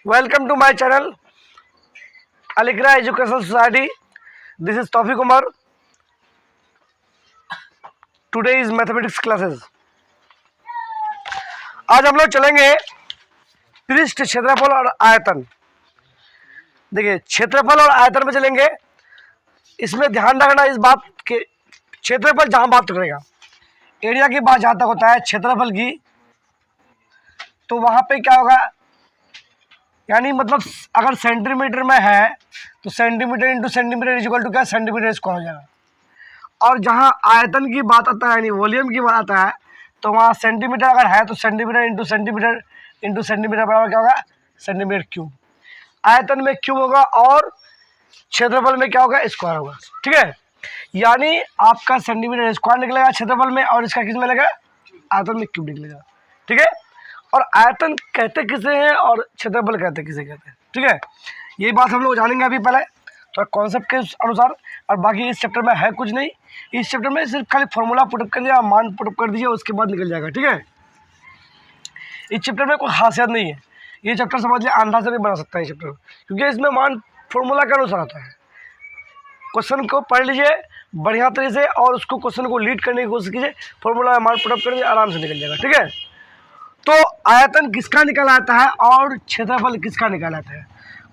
Welcome to my channel, Alikra Educational Society. This is Tawfiq Umar. Today is mathematics classes. आज हम लोग चलेंगे पृष्ठ, क्षेत्रफल और आयतन। देखिए, क्षेत्रफल और आयतन में चलेंगे। इसमें ध्यान रखना इस बात के, क्षेत्रफल जहां बात करेगा, एरिया की बात जहां तक होता है क्षेत्रफल की, तो वहां पे क्या होगा, यानी मतलब अगर सेंटीमीटर में है तो centimetre into centimetre is equal to क्या, सेंटीमीटर स्क्वायर हो जाएगा। और जहाँ आयतन की बात आता है यानी वॉल्यूम की बात आता है, तो वहाँ सेंटीमीटर अगर है तो सेंटीमीटर इंटू सेंटीमीटर बराबर क्या होगा, सेंटीमीटर क्यूब। आयतन में क्यूब होगा और क्षेत्रफल में क्या होगा, स्क्वायर होगा। ठीक है, यानी आपका सेंटीमीटर स्क्वायर निकलेगा क्षेत्रफल में और इसका किस में लगेगा, आयतन में क्यूब निकलेगा। ठीक है, और आयतन कहते किसे हैं और क्षेत्रफल कहते किसे कहते हैं। ठीक है, यही बात हम लोग जानेंगे अभी पहले थोड़ा कॉन्सेप्ट के अनुसार। और बाकी इस चैप्टर में है कुछ नहीं, इस चैप्टर में सिर्फ खाली फॉर्मूला पुटअप कर दिया, मान पुटअप कर दीजिए, उसके बाद निकल जाएगा। ठीक है, इस चैप्टर में कोई खासियत नहीं है। ये चैप्टर समझ लिया अंधा से भी बना सकता है ये चैप्टर, क्योंकि इसमें मान फॉर्मूला के अनुसार आता है। क्वेश्चन को पढ़ लीजिए बढ़िया तरीके से और उसको क्वेश्चन को लीड करने की कोशिश कीजिए, फॉर्मूला में मान पुटअप कर दीजिए, आराम से निकल जाएगा। ठीक है, तो आयतन किसका निकल आता है और क्षेत्रफल किसका निकल आता है।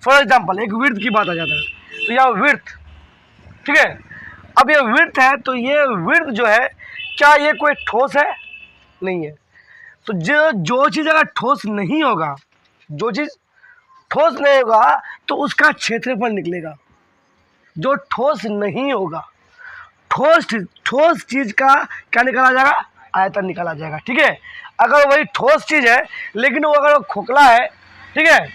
फॉर एग्जांपल एक विड्थ की बात आ जाता है, तो यह विड्थ, ठीक है, अब ये विड्थ है, तो ये विड्थ जो है क्या ये कोई ठोस है, नहीं है। तो जो चीज़ अगर ठोस नहीं होगा, जो चीज़ ठोस नहीं होगा तो उसका क्षेत्रफल निकलेगा। जो ठोस नहीं होगा, ठोस चीज़ का क्या निकाला जाएगा, आयतन निकाला जाएगा। ठीक है, अगर वही ठोस चीज़ है लेकिन वो अगर खोखला है, ठीक है,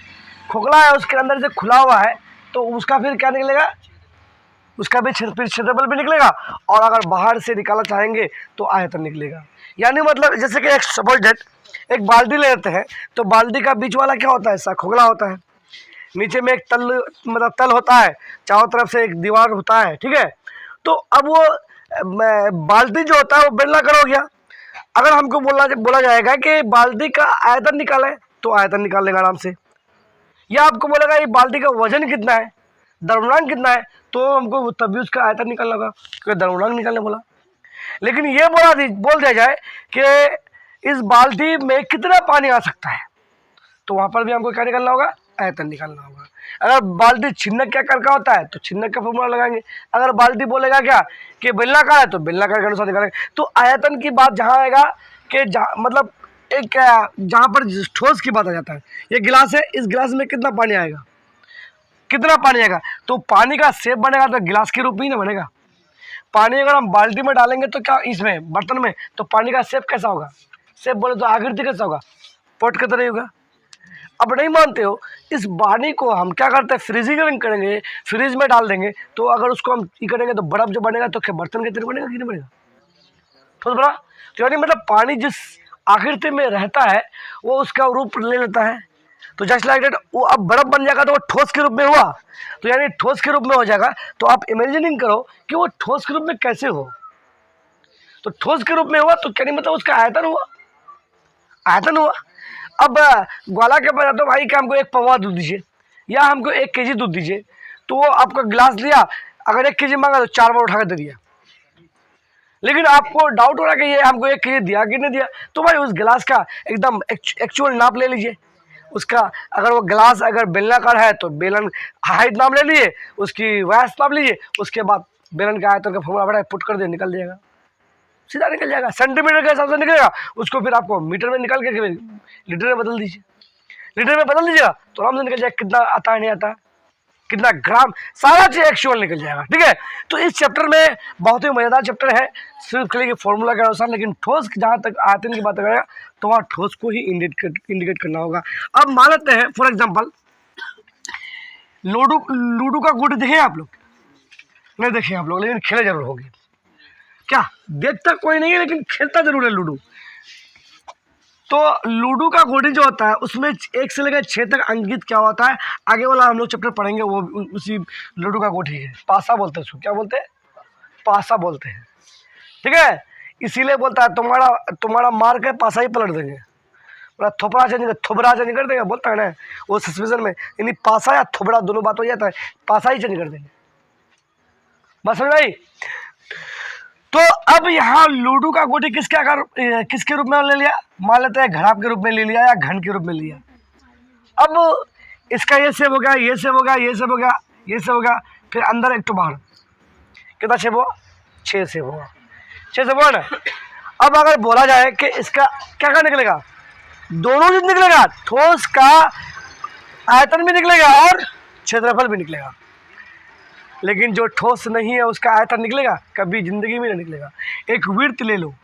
खोखला है, उसके अंदर से खुला हुआ है, तो उसका फिर क्या निकलेगा, उसका भी क्षेत्रफल भी निकलेगा। और अगर बाहर से निकालना चाहेंगे तो आयतन निकलेगा। यानी मतलब जैसे कि एक सपोज दैट एक बाल्टी ले लेते हैं, तो बाल्टी का बीच वाला क्या होता है, ऐसा खोखला होता है, नीचे में एक तल होता है, चारों तरफ से एक दीवार होता है। ठीक है, तो अब वो बाल्टी जो होता है वो बेलनाकार हो गया। अगर हमको बोला जाएगा कि बाल्टी का आयतन निकालें, तो आयतन निकाल लेगा आराम से। या आपको बोलेगा ये बाल्टी का वजन कितना है, द्रव्यमान कितना है, तो हमको तभी उसका आयतन निकालना होगा, क्योंकि द्रव्यमान निकालने बोला। लेकिन ये बोल दिया जाए कि इस बाल्टी में कितना पानी आ सकता है, तो वहाँ पर भी हमको क्या निकालना होगा, आयतन निकालना होगा। अगर बाल्टी छिन्नक के आकार का होता है तो छिन्नक का फॉर्मूला लगाएंगे। अगर बाल्टी बोलेगा क्या कि बेलनाकार है, तो बेलनाकार के अनुसार निकालेंगे। तो आयतन की बात जहाँ आएगा कि मतलब एक जहाँ पर ठोस की बात आ जाता है, ये गिलास है, इस गिलास में कितना पानी आएगा, कितना पानी आएगा, तो पानी का शेप बनेगा तो गिलास के रूप में ही ना बनेगा। पानी अगर हम बाल्टी में डालेंगे तो क्या इसमें बर्तन में, तो पानी का शेप कैसा होगा, शेप बोले तो आकृति कैसा होगा, पॉट की तरह होगा। अब नहीं मानते हो, इस पानी को हम क्या करते हैं, फ्रीजिंग करेंगे, फ्रिज में डाल देंगे, तो अगर उसको हम ये करेंगे तो बर्फ जो बनेगा तो क्या बर्तन की तरह बनेगा कि नहीं बनेगा, ठोस बना। तो यानी मतलब पानी जिस आकृति में रहता है वो उसका रूप ले लेता है। तो जस्ट लाइक दैट वो अब बर्फ बन जाएगा तो वो ठोस के रूप में हुआ, तो यानी ठोस के रूप में हो जाएगा। तो आप इमेजिनिंग करो कि वो ठोस के रूप में कैसे हो, तो ठोस के रूप में हुआ तो क्या नहीं मतलब उसका आयतन हुआ, आयतन हुआ। अब ग्वाला के पास तो भाई कि हमको एक पवा दूध दीजिए या हमको 1 केजी दूध दीजिए, तो वो आपका गिलास लिया, अगर 1 केजी मांगा तो 4 बार उठा कर दे दिया। लेकिन आपको डाउट हो रहा है कि ये हमको 1 केजी दिया कि नहीं दिया, तो भाई उस गिलास का एकदम एक्चुअल नाप ले लीजिए उसका। अगर वो गिलास अगर बेलनाकार है तो बेलन हाइट नाप ले लीजिए, उसकी व्यास नाप लीजिए, उसके बाद बेलन का आयतन का फॉर्मूला बढ़ा पुट कर दे, निकल जाएगा, सीधा निकल जाएगा। सेंटीमीटर के हिसाब से निकलेगा, उसको फिर आपको मीटर में निकल के लीटर में बदल दीजिए, लीटर में बदल दीजिएगा तो आराम से निकल जाएगा कितना आता है, नहीं आता, कितना ग्राम, सारा चीज एक्चुअल निकल जाएगा। ठीक है, तो इस चैप्टर में बहुत ही मजेदार चैप्टर है, सिर्फ खाली फॉर्मूला के अनुसार। लेकिन ठोस जहाँ तक आयतन की बात करेगा तो वहाँ ठोस को ही इंडिकेट करना होगा। अब मान लेते हैं फॉर एग्जाम्पल लूडो का गुट देखे आप लोग, नहीं देखे आप लोग, लेकिन खेले जरूर होगी। क्या देखता कोई नहीं है लेकिन खेलता जरूर है लूडो। तो लूडो का गोटी जो होता है उसमें 1 से लेकर 6 तक अंकित क्या होता है, आगे वाला हम लोग चैप्टर पढ़ेंगे, वो उसी लूडो का गोटी है। पासा बोलते हैं उसको, क्या बोलते हैं, पासा बोलते हैं। ठीक है, इसीलिए बोलता है तुम्हारा मार के पासा ही पलट देंगे, पूरा थोपड़ा चेंज कर, थोबड़ा चेंज कर देगा, बोलता है ना वो सस्पेंशन में, यानी पासा या थोबड़ा दोनों बात हो जाता है, पासा ही चेंज कर देंगे। बस समझ भाई। तो अब यहाँ लूडो का गोटी किसके आकार किसके रूप में ले लिया, मान लेते हैं घड़ाप के रूप में ले लिया या घन के रूप में लिया। अब इसका ये सेव हो गया, ये सेव हो गया, ये सेव हो गया, ये सेव हो गया, फिर अंदर एक तो बाहर, कितना सेव हुआ, 6 सेव हुआ, 6 सेव हुआ ना। अब अगर बोला जाए कि इसका क्या क्या निकलेगा, दोनों चीज निकलेगा, ठोस का आयतन भी निकलेगा और क्षेत्रफल भी निकलेगा, लेकिन जो ठोस नहीं है उसका आयतन निकलेगा, कभी जिंदगी में नहीं निकलेगा। एक वृत्त ले लो,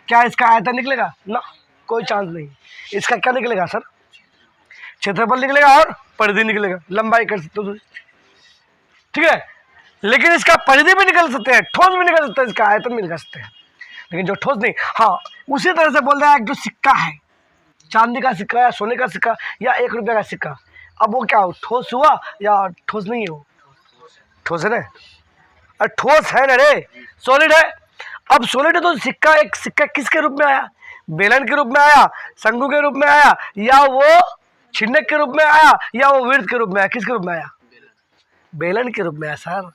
क्या इसका आयतन निकलेगा ना, कोई चांस नहीं। इसका क्या निकलेगा सर, क्षेत्रफल निकलेगा और परिधि निकलेगा, लंबाई कर सकते हो, ठीक है। लेकिन इसका परिधि भी निकल सकते हैं, ठोस भी निकल सकते हैं, इसका आयतन भी निकल सकते हैं, लेकिन जो ठोस नहीं। हाँ, उसी तरह से बोल रहा है, एक जो सिक्का है, चांदी का सिक्का या सोने का सिक्का या 1 रुपये का सिक्का, अब वो क्या हो, ठोस हुआ या ठोस नहीं है, वो ठोस है ना, अरे ठोस है ना रे, सॉलिड है। अब सॉलिड है तो सिक्का, एक सिक्का किसके रूप में आया, बेलन के रूप में आया, शंकु के रूप में आया, या वो छिन्नक के रूप में आया, या वो वृत्त के रूप में आया, किसके रूप में आया, बेलन के रूप में आया सर,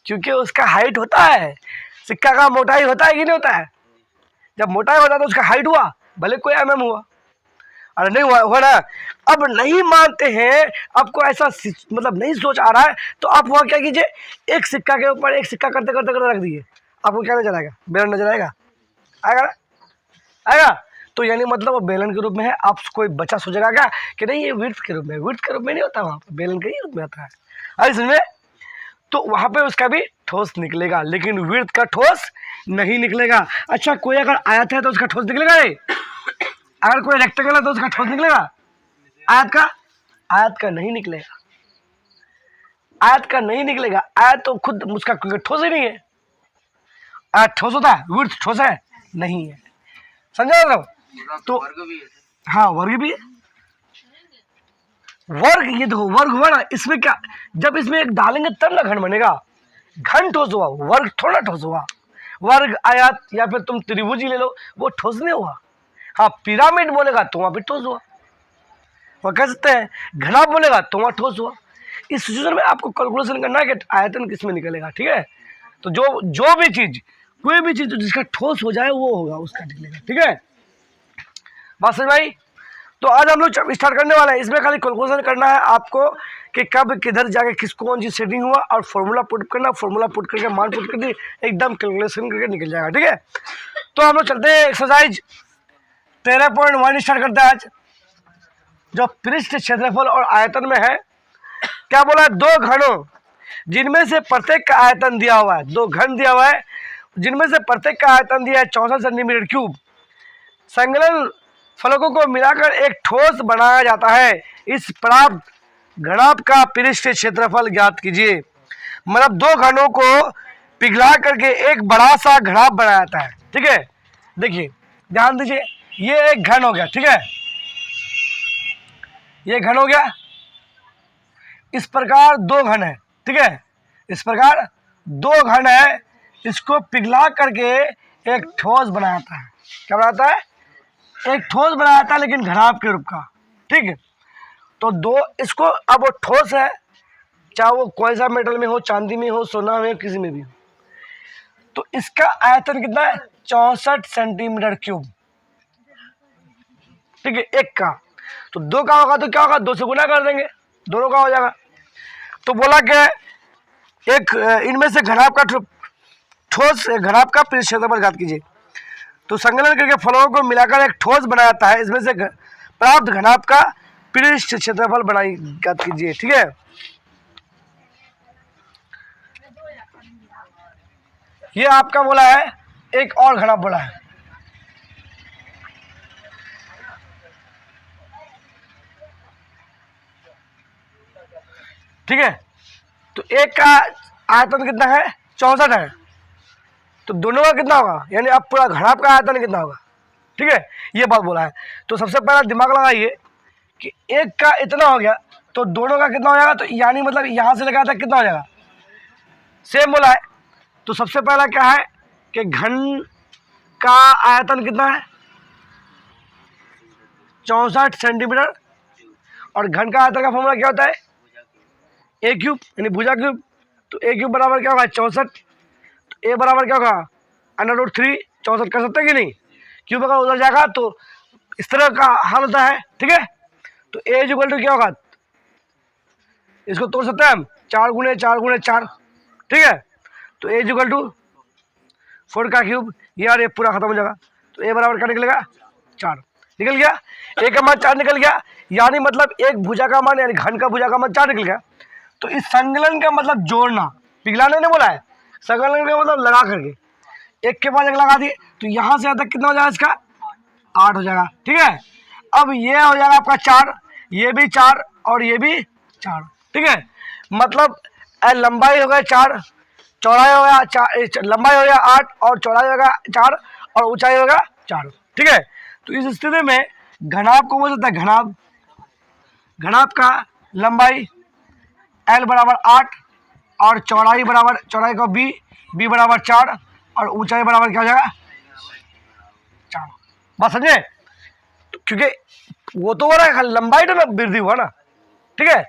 क्योंकि उसका हाइट होता है, सिक्का का मोटाई होता है कि नहीं होता है, जब मोटाई होता है तो उसका हाइट हुआ, भले कोई mm हुआ, अरे नहीं हुआ ना। अब नहीं मानते हैं, आपको ऐसा मतलब नहीं सोच आ रहा है, तो आप वहाँ क्या कीजिए, एक सिक्का के ऊपर एक सिक्का करते करते करते रख दीजिए, आपको क्या नजर आएगा, बेलन नजर आएगा, आएगा ना, आएगा। तो यानी मतलब वो बेलन के रूप में है। आप कोई बच्चा सोचेगा क्या कि नहीं ये वृत्त के रूप में, वृत्त के रूप में नहीं होता, वहाँ पर बेलन के ही रूप में आता है, अरे समझे। तो वहाँ पे उसका भी ठोस निकलेगा, लेकिन वृत्त का ठोस नहीं निकलेगा। अच्छा, कोई अगर आयत है तो उसका ठोस निकलेगा नहीं, अगर कोई रेक्टेंगल है तो उसका ठोस निकलेगा, आयत का नहीं निकलेगा, आयत का नहीं निकलेगा। आयत तो खुद उसका ठोस ही नहीं है, आयत ठोस होता है, वृत्त ठोस है नहीं है, समझा ना। तो हाँ, वर्ग भी है, वर्ग, ये देखो वर्ग हुआ ना, इसमें क्या, जब इसमें एक डालेंगे तब ना घन बनेगा, घन ठोस हुआ, वर्ग थोड़ा ठोस हुआ। वर्ग, आयत या फिर तुम त्रिभुज ले लो, वो ठोस नहीं हुआ। हाँ, पिरामिड बोलेगा तो वहाँ पे ठोस हुआ, वो कह सकते हैं। घना बोलेगा तो वहाँ ठोस हुआ। इस सिचुएशन में आपको कैलकुलेशन करना है कि आयतन किस में निकलेगा, ठीक है। तो जो भी चीज, कोई भी चीज जिसका ठोस हो जाए वो होगा, उसका निकलेगा, ठीक है। बात समझ भाई। तो आज हम लोग स्टार्ट करने वाले हैं, इसमें खाली कैलकुलेशन करना है आपको कि कब किधर जाके किसको कौन सी सेटिंग हुआ, और फॉर्मूला पुट करना, फॉर्मूला पुट करके मान पुट कर दी, एकदम कैलकुलेशन करके निकल जाएगा, ठीक है। तो हम लोग चलते हैं एक्सरसाइज 13.1 स्टार्ट करते हैं आज, जो पृष्ठ क्षेत्रफल और आयतन में है। क्या बोला, 2 घनों जिनमें से प्रत्येक का आयतन दिया हुआ है, 2 घन दिया हुआ है जिनमें से प्रत्येक का आयतन दिया है 64 सेंटीमीटर क्यूब, संलग्न फलकों को मिलाकर एक ठोस बनाया जाता है। इस प्राप्त घनाभ का पृष्ठ क्षेत्रफल ज्ञात कीजिए। मतलब 2 घनों को पिघला करके एक बड़ा सा घनाभ बनाया जाता है, ठीक है। देखिए ध्यान दीजिए, ये एक घन हो गया, ठीक है, ये घन हो गया। इस प्रकार 2 घन है, ठीक है, इस प्रकार 2 घन है, इसको पिघला करके एक ठोस बनाता है। क्या बनाता है, एक ठोस बनाता है, लेकिन घनाभ के रूप का, ठीक है। तो 2 इसको, अब वो ठोस है, चाहे वो कोई सा मेटल में हो, चांदी में हो, सोना में हो, किसी में भी हो। तो इसका आयतन कितना है, 64 सेंटीमीटर क्यूब, ठीक है, एक का। तो 2 का होगा तो क्या होगा, 2 से गुना कर देंगे, दोनों का हो जाएगा। तो बोला कि एक इनमें से घनाभ का ठोस घनाभ का पृष्ठ क्षेत्रफल ज्ञात कीजिए। तो संलग्न करके फलकों को मिलाकर एक ठोस बनाया जाता है, इसमें से प्राप्त घनाभ का पृष्ठ क्षेत्रफल बनाई ज्ञात कीजिए, ठीक है। ये आपका बोला है, एक और घनाभ बोला है, ठीक है। तो एक का आयतन कितना है, 64 है, तो दोनों का कितना होगा, यानी अब पूरा घनाभ का आयतन कितना होगा, ठीक है, ये बात बोला है। तो सबसे पहला दिमाग लगाइए कि एक का इतना हो गया तो दोनों का कितना हो जाएगा, तो यानी मतलब यहाँ से लगाया था कितना हो जाएगा, सेम बोला है। तो सबसे पहला क्या है कि घन का आयतन कितना है, 64 सेंटीमीटर। और घन का आयतन का फॉर्मूला क्या होता है? ए क्यूब, यानी भुजा क्यूब। तो ए क्यूब बराबर क्या होगा? 64। तो ए बराबर क्या होगा? √3। 64 कर सकते हैं कि नहीं? क्यूब अगर उधर जाएगा तो इस तरह का हाल होता है, ठीक है। तो ए इक्वल टू क्या होगा? इसको तोड़ सकते हैं हम, 4 गुणे 4 गुणे 4, ठीक है। तो ए इक्वल टू 4 का क्यूब, यार ये पूरा खत्म हो जाएगा। तो ए बराबर क्या निकलेगा? 4 निकल गया। ए का मान 4 निकल गया, यानी मतलब एक भुजा का मान यानी घन का भुजा का मान 4 निकल गया। तो इस संकलन का मतलब जोड़ना, पिघलाने ने बोला है, संकलन का मतलब लगा करके एक के बाद एक लगा दिए। तो यहाँ से यहाँ तक कितना हो जाएगा? इसका 8 हो जाएगा, ठीक है। अब ये हो जाएगा आपका 4, ये भी 4 और ये भी 4, ठीक है। मतलब लंबाई हो गया 4, चौड़ाई हो गया 4, लंबाई हो गया 8 और चौड़ाई हो गया 4 और ऊंचाई हो गया 4, ठीक है। तो इस स्थिति में घनाभ को बोल सकता है घनाभ। घनाभ का लंबाई L बराबर 8 और चौड़ाई बराबर, चौड़ाई को B बराबर 4 और ऊंचाई बराबर क्या हो जाएगा? 4। बस समझे? क्योंकि वो तो हो रहा है, लंबाई तो ना वृद्धि हुआ ना, ठीक है।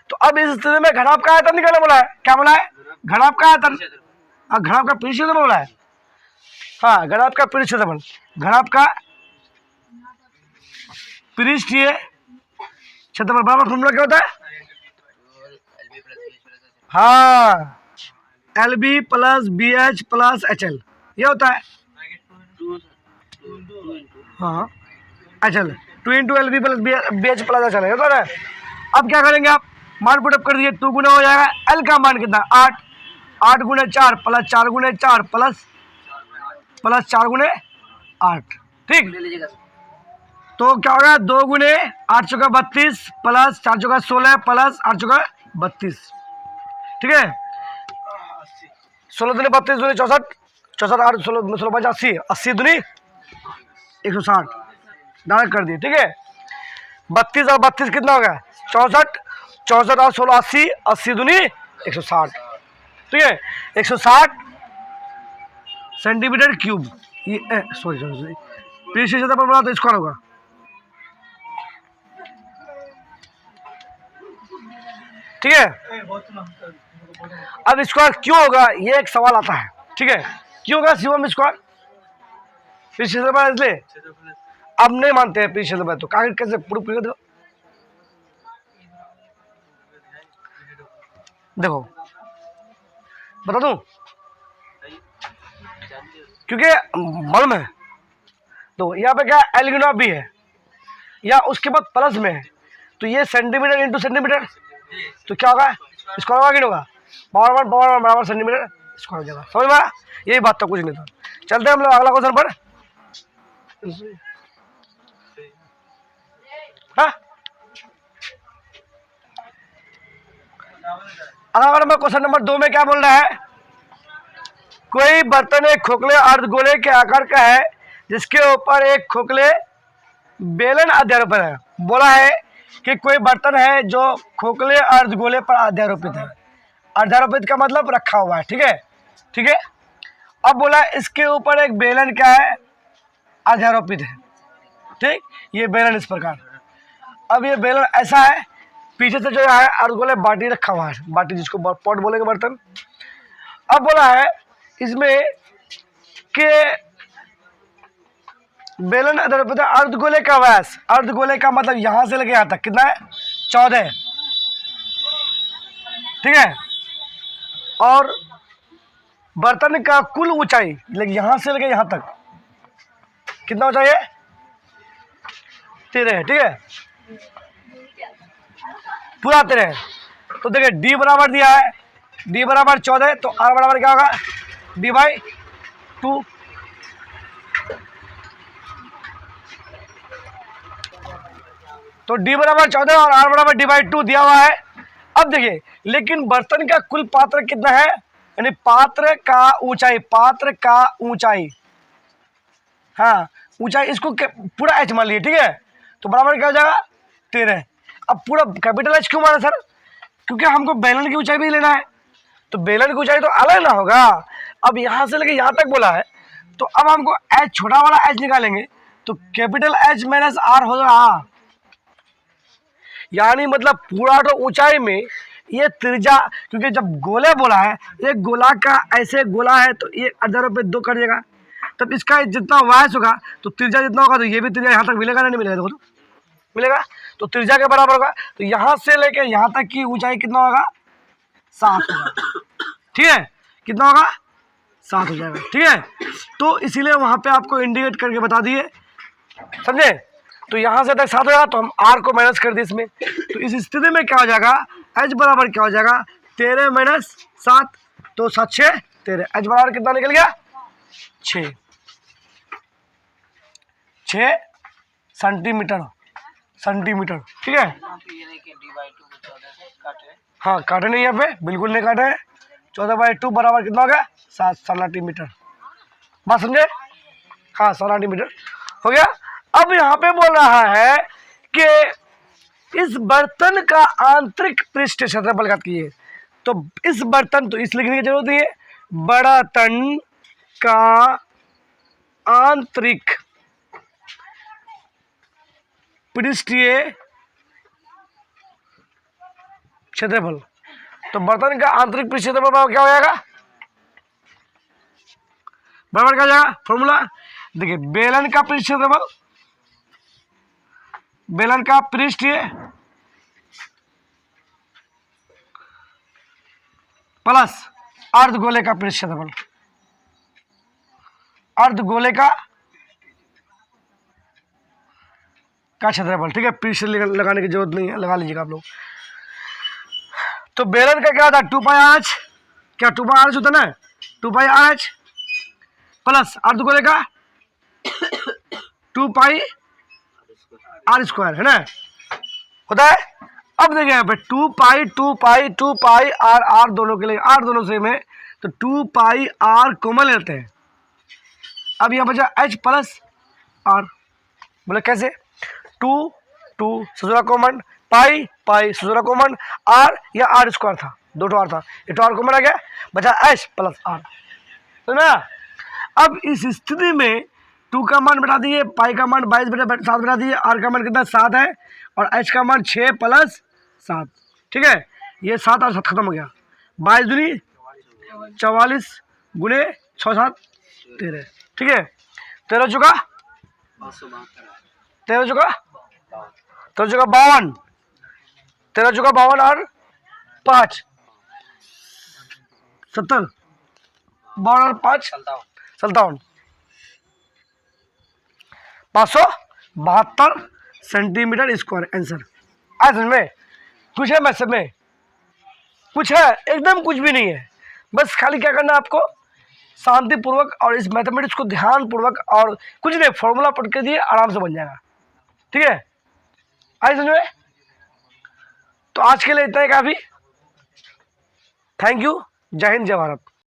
तो अब इस स्थिति में घनाभ का आयतन निकालने बोला है। क्या बोला है? घनाभ का आयतन। हाँ, घनाभ का पृष्ठ क्षेत्रफल बोला है। हाँ, घनाभ का पृष्ठ क्षेत्रफल, घनाभ का पृष्ठीय क्षेत्रफल बराबर फॉर्मूला क्या होता है? हाँ, LB plus BH plus HL, ये होता है। हाँ, HL 2 × LB plus BH plus HL होता है। अब क्या करेंगे आप? मान पुटअप कर दिए, 2 गुना हो जाएगा। L का मान कितना? 8, 8 गुणे 4 प्लस 4 गुणे 4 प्लस 4 गुणे 8, ठीक। तो क्या होगा? 2 गुणे 8 चौका 32 प्लस 4 चौका 16 प्लस 8 चौका 32, ठीक है। 16 दूनी 32 दूनी 64, 64 8 16 16 5 80, 80 दूनी 160, डायरेक्ट कर दिए, ठीक है। 32 और 32 कितना हो गया? 64, 64 और 16 80, 80 दूनी 160, ठीक है। 160 सेंटीमीटर क्यूब, ये सॉरी पृष्ठ क्षेत्रफल बना तो स्क्वायर होगा, ठीक है। अब स्क्वायर क्यों होगा, ये एक सवाल आता है, ठीक है। क्यों होगा शिवम स्क्वायर? पृष्ठ क्षेत्रफल इसलिए अब नहीं मानते हैं पृष्ठ क्षेत्रफल, तो कागज कैसे प्रूफ कर दो? देखो बता दूं, क्योंकि मालूम है। तो यहाँ पे क्या L गुना B है, या उसके बाद प्लस में है, तो ये सेंटीमीटर इंटू सेंटीमीटर, तो क्या होगा? स्क्वायर होगा कि नहीं होगा? पावर 1 बराबर सेंटीमीटर स्क्वायर हो जाएगा। समझ में आया? यही बात तो कुछ नहीं था। चलते हैं हम लोग अगला क्वेश्चन पर। हाँ, अगला नंबर क्वेश्चन नंबर 2 में क्या बोल रहा है? कोई बर्तन एक खोखले अर्धगोले के आकार का है जिसके ऊपर एक खोखले बेलन अध्यारोपित है। बोला है कि कोई बर्तन है जो खोखले अर्धगोले पर अध्यारोपित है। अध्यारोपित का मतलब रखा हुआ है, ठीक है, ठीक है। अब बोला इसके ऊपर एक बेलन क्या है? अध्यारोपित है, ठीक। ये बेलन इस प्रकार, अब ये बेलन ऐसा है, पीछे से जो है अर्धगोले बाटी रखा हुआ है, बाटी जिसको पॉट बोलेंगे, बर्तन। अब बोला है इसमें कि बेलन अध्यारोपित है, अर्धगोले का व्यास, अर्धगोले का मतलब यहां से लेके यहां तक कितना है? 14, ठीक है। और बर्तन का कुल ऊंचाई लेकिन यहां से लेके यहां तक कितना ऊंचाई है? 13 है, ठीक है, पूरा 13। तो देखिए D बराबर दिया है, D बराबर 14, तो R बराबर क्या होगा? D/2। तो D बराबर 14 और R बराबर D/2 दिया हुआ है। अब देखिए, लेकिन बर्तन का कुल पात्र कितना है? यानी पात्र का ऊंचाई, पात्र का ऊंचाई, हाँ ऊंचाई, इसको पूरा H मान लिए, ठीक है। तो बराबर क्या हो जाएगा? 13। अब पूरा कैपिटल H क्यों माना सर? क्योंकि हमको बेलन की ऊंचाई भी लेना है, तो बेलन की ऊंचाई तो अलग ना होगा। अब यहाँ से लेके यहाँ तक बोला है, तो अब हमको H छोटा वाला H निकालेंगे, तो कैपिटल H माइनस R हो जाएगा, यानी मतलब पूरा तो ऊंचाई में ये त्रिज्या, क्योंकि जब गोले बोला है, एक गोला का ऐसे गोला है तो ये अधरों पे 2 कर देगा, तब इसका जितना व्यास होगा तो त्रिज्या जितना होगा तो ये भी त्रिज्या यहाँ तक मिलेगा ना, नहीं मिलेगा? देखो तो मिलेगा, तो त्रिज्या के बराबर होगा। तो यहाँ से लेके यहाँ तक की ऊंचाई कितना होगा? 7 होगा। ठीक है, कितना होगा? 7 हो जाएगा। ठीक है, तो इसीलिए वहाँ पे आपको इंडिकेट करके बता दिए, समझे? तो यहाँ से तक 7 हो जाएगा, तो हम r को माइनस कर दिए इसमें। तो इस स्थिति में क्या हो जाएगा? h बराबर क्या हो जाएगा? 13 माइनस 7, तो 7 6 13। h बराबर कितना निकल गया? 6 सेंटीमीटर। ठीक है, हाँ काटे नहीं यहाँ पे, बिल्कुल नहीं काटे। 14/2 बराबर कितना हो गया? 7 सेंटीमीटर। बात समझे? हाँ 7 सेंटीमीटर हो गया। अब यहाँ पे बोल रहा है कि इस बर्तन का आंतरिक पृष्ठ क्षेत्रफल ज्ञात कीजिए। तो इस बर्तन, तो इस लिखने की जरूरत नहीं है, बर्तन का आंतरिक पृष्ठीय क्षेत्रफल। तो बर्तन का आंतरिक पृष्ठीय क्षेत्रफल क्या हो जाएगा? बराबर क्या हो जाएगा? फॉर्मूला देखिए, बेलन का पृष्ठ क्षेत्रफल, बेलन का पृष्ठीय प्लस अर्धगोले का पृष्ठ क्षेत्रफल। अर्धगोले का क्षेत्रफल। ठीक है, पृष्ठ लगाने की जरूरत नहीं है, लगा लीजिएगा आप लोग। तो बेलन का क्या था? 2πr, क्या 2πr होता ना? 2πr प्लस अर्धगोले का 2πr² है ना, होता है। अब देखिए यहाँ पे 2πr दोनों के लिए, r दोनों सेम है, तो 2πr कॉमन लेते हैं। अब यहाँ बचा h प्लस r। बोले कैसे? 2 ससुरा कॉमन, पाई ससुरा कॉमन, r या r² था, 2 r था, ये तो r कॉमन आ गया, बचा h प्लस r। तो ना अब इस स्थिति में 2 का मान बढ़ा दिए, पाई का मान 22/7 बढ़ा दिए, r का मान कितना 7 है, और h का मान 6 प्लस 7। ठीक है, ये 7 और 7 खत्म हो गया। 22 दूनी 44 गुणे 6 7 13। ठीक है, 13 चुका 52, 13 चुका 52 और 5 70, 52 और 5 57, 572 सेंटीमीटर स्क्वायर आंसर। आज समझ में? कुछ है मैथ में? कुछ है? एकदम कुछ भी नहीं है। बस खाली क्या करना है आपको? शांतिपूर्वक और इस मैथमेटिक्स को ध्यान पूर्वक, और कुछ नहीं, फॉर्मूला पढ़ के दिए, आराम से बन जाएगा। ठीक है, आज समझ में? तो आज के लिए इतना ही काफी। Thank you. जय हिंद, जय भारत।